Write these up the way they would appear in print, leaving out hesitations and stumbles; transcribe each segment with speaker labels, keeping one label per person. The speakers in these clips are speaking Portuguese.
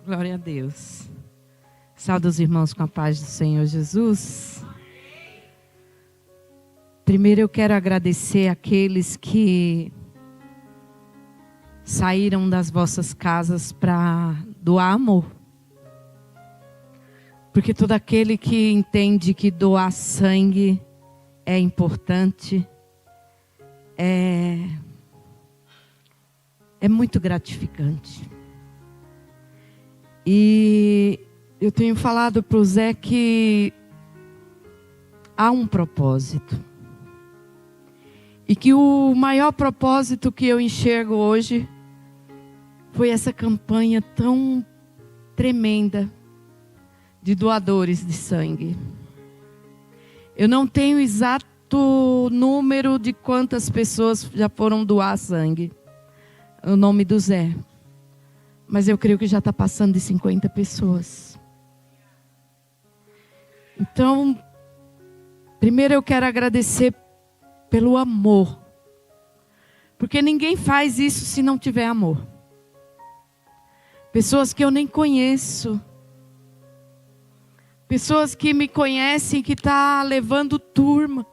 Speaker 1: Glória a Deus. Saúde os irmãos com a paz do Senhor Jesus. Primeiro eu quero agradecer aqueles que saíram das vossas casas para doar amor. Porque todo aquele que entende que doar sangue é importante, é muito gratificante. E eu tenho falado para o Zé que há um propósito. E que o maior propósito que eu enxergo hoje foi essa campanha tão tremenda de doadores de sangue. Eu não tenho exato número de quantas pessoas já foram doar sangue. O nome do Zé. Mas eu creio que já está passando de 50 pessoas. Então, primeiro eu quero agradecer pelo amor. Porque ninguém faz isso se não tiver amor. Pessoas que eu nem conheço. Pessoas que me conhecem, que estão levando turma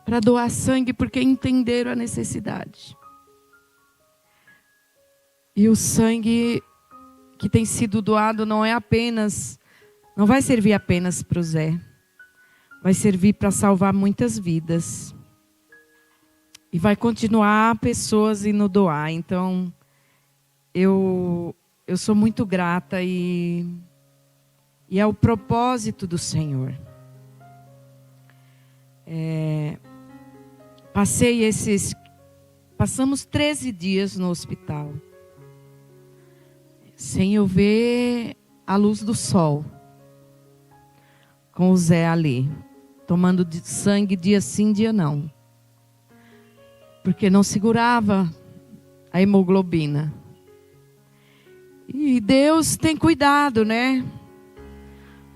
Speaker 1: para doar sangue porque entenderam a necessidade. E o sangue que tem sido doado não vai servir apenas para o Zé. Vai servir para salvar muitas vidas. E vai continuar pessoas indo doar. Então, eu sou muito grata e é o propósito do Senhor. Passamos 13 dias no hospital. Sem eu ver a luz do sol. Com o Zé ali. Tomando sangue dia sim, dia não. Porque não segurava a hemoglobina. E Deus tem cuidado, né?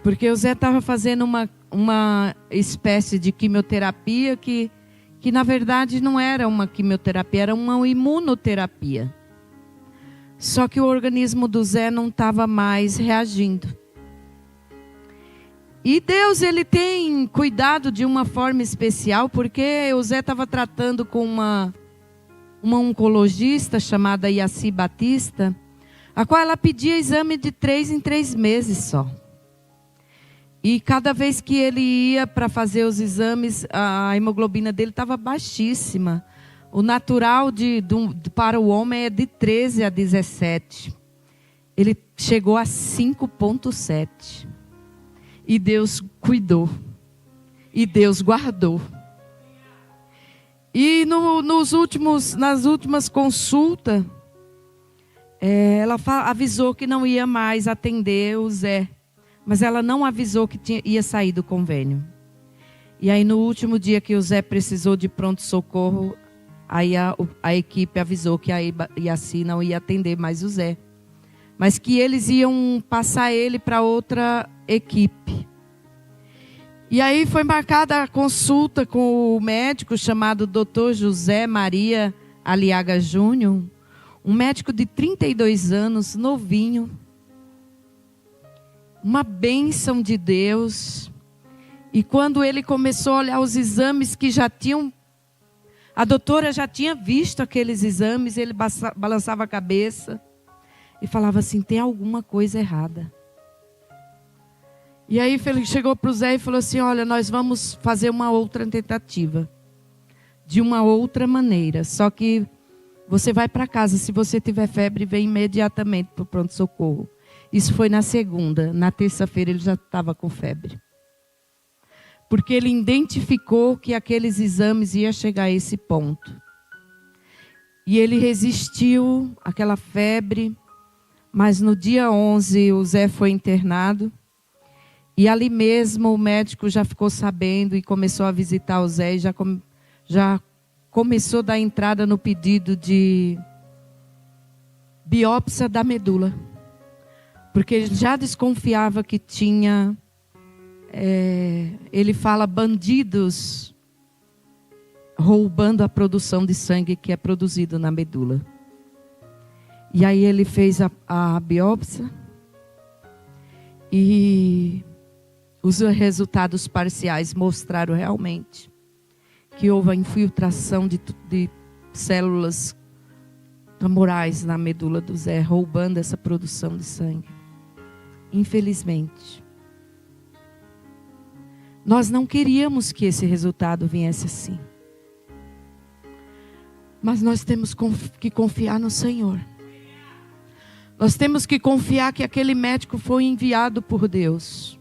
Speaker 1: Porque o Zé estava fazendo uma espécie de quimioterapia que na verdade não era uma quimioterapia, era uma imunoterapia. Só que o organismo do Zé não estava mais reagindo. E Deus, ele tem cuidado de uma forma especial, porque o Zé estava tratando com uma oncologista chamada Yaci Batista, a qual ela pedia exame de 3 em 3 meses só. E cada vez que ele ia para fazer os exames, a hemoglobina dele estava baixíssima. O natural para o homem é de 13 a 17. Ele chegou a 5,7. E Deus cuidou. E Deus guardou. E nas últimas consultas, ela avisou que não ia mais atender o Zé. Mas ela não avisou que ia sair do convênio. E aí no último dia que o Zé precisou de pronto-socorro, aí a equipe avisou que a Yaci não ia atender mais o Zé. Mas que eles iam passar ele para outra equipe. E aí foi marcada a consulta com o médico chamado Dr. José Maria Aliaga Júnior. Um médico de 32 anos, novinho. Uma bênção de Deus. E quando ele começou a olhar os exames que já tinham... A doutora já tinha visto aqueles exames, ele balançava a cabeça e falava assim, tem alguma coisa errada. E aí ele chegou para o Zé e falou assim, olha, nós vamos fazer uma outra tentativa. De uma outra maneira. Só que você vai para casa, se você tiver febre, vem imediatamente para o pronto-socorro. Isso foi na segunda. Na terça-feira ele já estava com febre. Porque ele identificou que aqueles exames iam chegar a esse ponto. E ele resistiu àquela febre. Mas no dia 11 o Zé foi internado. E ali mesmo o médico já ficou sabendo e começou a visitar o Zé. E já começou a dar entrada no pedido de biópsia da medula. Porque ele já desconfiava que tinha ele fala bandidos roubando a produção de sangue que é produzido na medula. E aí ele fez a biópsia e os resultados parciais mostraram realmente que houve a infiltração de células tumorais na medula do Zé, roubando essa produção de sangue. Infelizmente. Nós não queríamos que esse resultado viesse assim. Mas nós temos que confiar no Senhor. Nós temos que confiar que aquele médico foi enviado por Deus.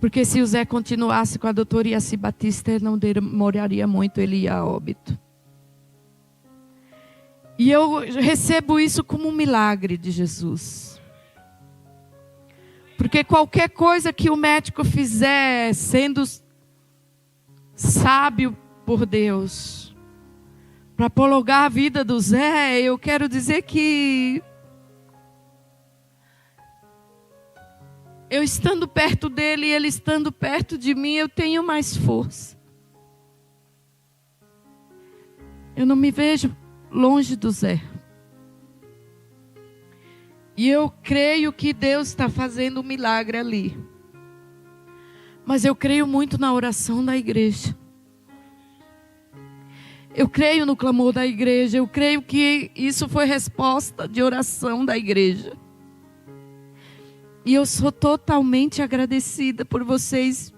Speaker 1: Porque se o Zé continuasse com a doutora Iaci Batista, ele não demoraria muito, ele ia a óbito. E eu recebo isso como um milagre de Jesus. Porque qualquer coisa que o médico fizer, sendo sábio por Deus, para prolongar a vida do Zé, eu quero dizer que eu estando perto dele e ele estando perto de mim, eu tenho mais força. Eu não me vejo longe do Zé. E eu creio que Deus está fazendo um milagre ali. Mas eu creio muito na oração da igreja. Eu creio no clamor da igreja. Eu creio que isso foi resposta de oração da igreja. E eu sou totalmente agradecida por vocês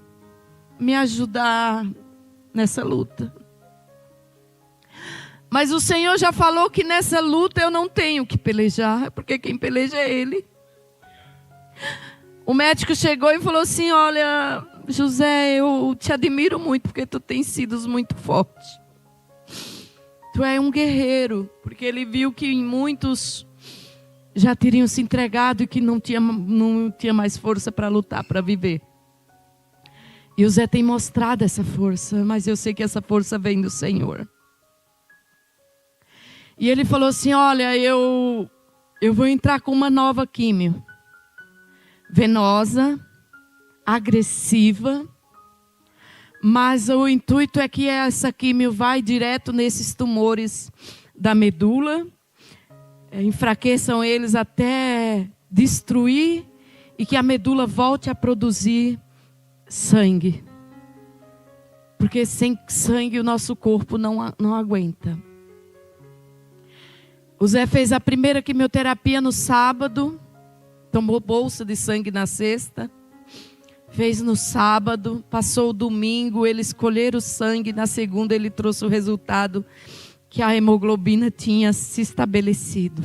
Speaker 1: me ajudar nessa luta. Mas o Senhor já falou que nessa luta eu não tenho que pelejar, porque quem peleja é Ele. O médico chegou e falou assim: olha, José, eu te admiro muito, porque tu tens sido muito forte. Tu é um guerreiro, porque ele viu que muitos já teriam se entregado e que não tinha mais força para lutar, para viver. E o Zé tem mostrado essa força, mas eu sei que essa força vem do Senhor. E ele falou assim: olha, eu vou entrar com uma nova químio. Venosa, agressiva, mas o intuito é que essa químio vai direto nesses tumores da medula, enfraqueçam eles até destruir e que a medula volte a produzir sangue. Porque sem sangue o nosso corpo não aguenta. O Zé fez a primeira quimioterapia no sábado, tomou bolsa de sangue na sexta, fez no sábado, passou o domingo, eles escolheram o sangue, na segunda ele trouxe o resultado que a hemoglobina tinha se estabelecido.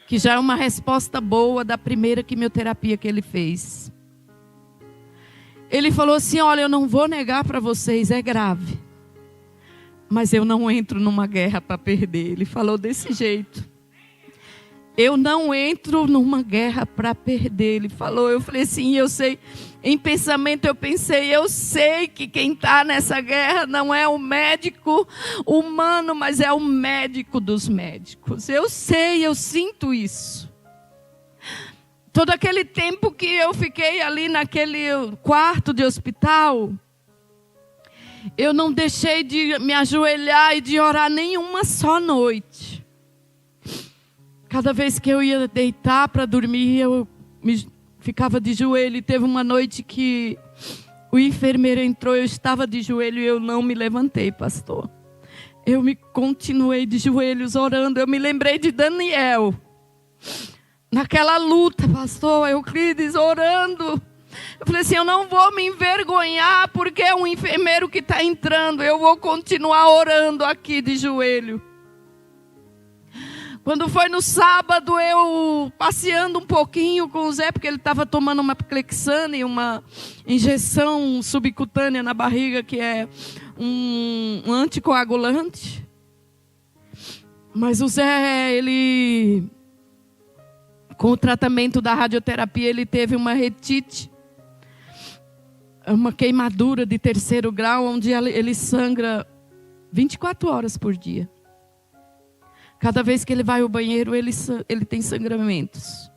Speaker 1: Que já é uma resposta boa da primeira quimioterapia que ele fez. Ele falou assim: olha, eu não vou negar para vocês, é grave. Mas eu não entro numa guerra para perder. Ele falou desse jeito. Eu não entro numa guerra para perder. Ele falou, eu falei assim, eu sei. Em pensamento eu pensei, eu sei que quem está nessa guerra não é o médico humano, mas é o médico dos médicos. Eu sei, eu sinto isso. Todo aquele tempo que eu fiquei ali naquele quarto de hospital, eu não deixei de me ajoelhar e de orar nenhuma só noite. Cada vez que eu ia deitar para dormir, eu ficava de joelho. E teve uma noite que o enfermeiro entrou, eu estava de joelho e eu não me levantei, pastor. Eu continuei de joelhos orando. Eu me lembrei de Daniel. Naquela luta, pastor Euclides, orando. Eu falei assim, eu não vou me envergonhar porque é um enfermeiro que está entrando. Eu vou continuar orando aqui de joelho. Quando foi no sábado, eu passeando um pouquinho com o Zé, porque ele estava tomando uma Clexane, uma injeção subcutânea na barriga, que é um anticoagulante. Mas o Zé, ele, com o tratamento da radioterapia, ele teve uma retite, uma queimadura de 3º grau, onde ele sangra 24 horas por dia. Cada vez que ele vai ao banheiro, ele tem sangramentos.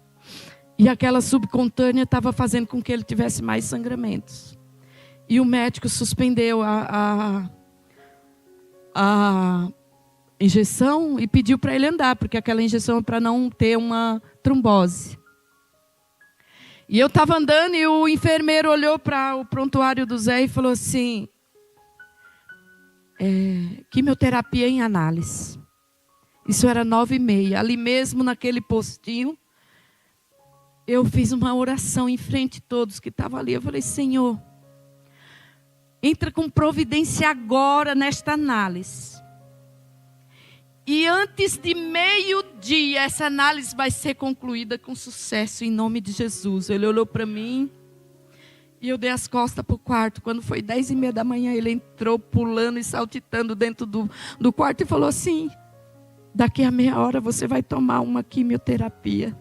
Speaker 1: E aquela subcutânea estava fazendo com que ele tivesse mais sangramentos. E o médico suspendeu a injeção e pediu para ele andar, porque aquela injeção é para não ter uma trombose. E eu estava andando e o enfermeiro olhou para o prontuário do Zé e falou assim: quimioterapia em análise. Isso era 9h30. Ali mesmo, naquele postinho, eu fiz uma oração em frente a todos que estavam ali. Eu falei: Senhor, entra com providência agora nesta análise. E antes de meio-dia, essa análise vai ser concluída com sucesso, em nome de Jesus. Ele olhou para mim e eu dei as costas para o quarto. Quando foi 10h30 da manhã, ele entrou pulando e saltitando dentro do quarto e falou assim: daqui a meia hora você vai tomar uma quimioterapia.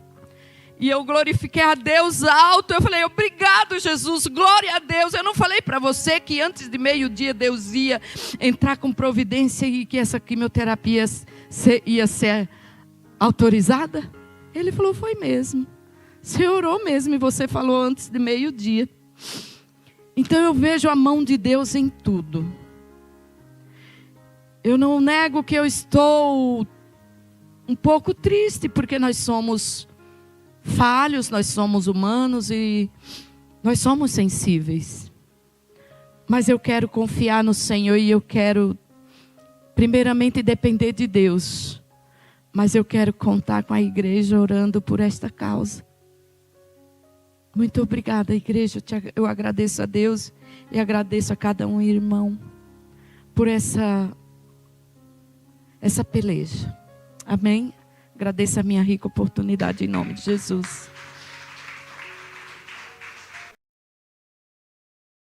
Speaker 1: E eu glorifiquei a Deus alto. Eu falei: obrigado, Jesus, glória a Deus. Eu não falei para você que antes de meio-dia Deus ia entrar com providência e que essa quimioterapia ia ser autorizada? Ele falou: foi mesmo. Você orou mesmo e você falou antes de meio-dia. Então eu vejo a mão de Deus em tudo. Eu não nego que eu estou um pouco triste, porque nós somos falhos, nós somos humanos e nós somos sensíveis. Mas eu quero confiar no Senhor e eu quero primeiramente depender de Deus. Mas eu quero contar com a igreja orando por esta causa. Muito obrigada, igreja. Eu agradeço a Deus e agradeço a cada um irmão por essa peleja. Amém? Agradeço a minha rica oportunidade em nome de Jesus.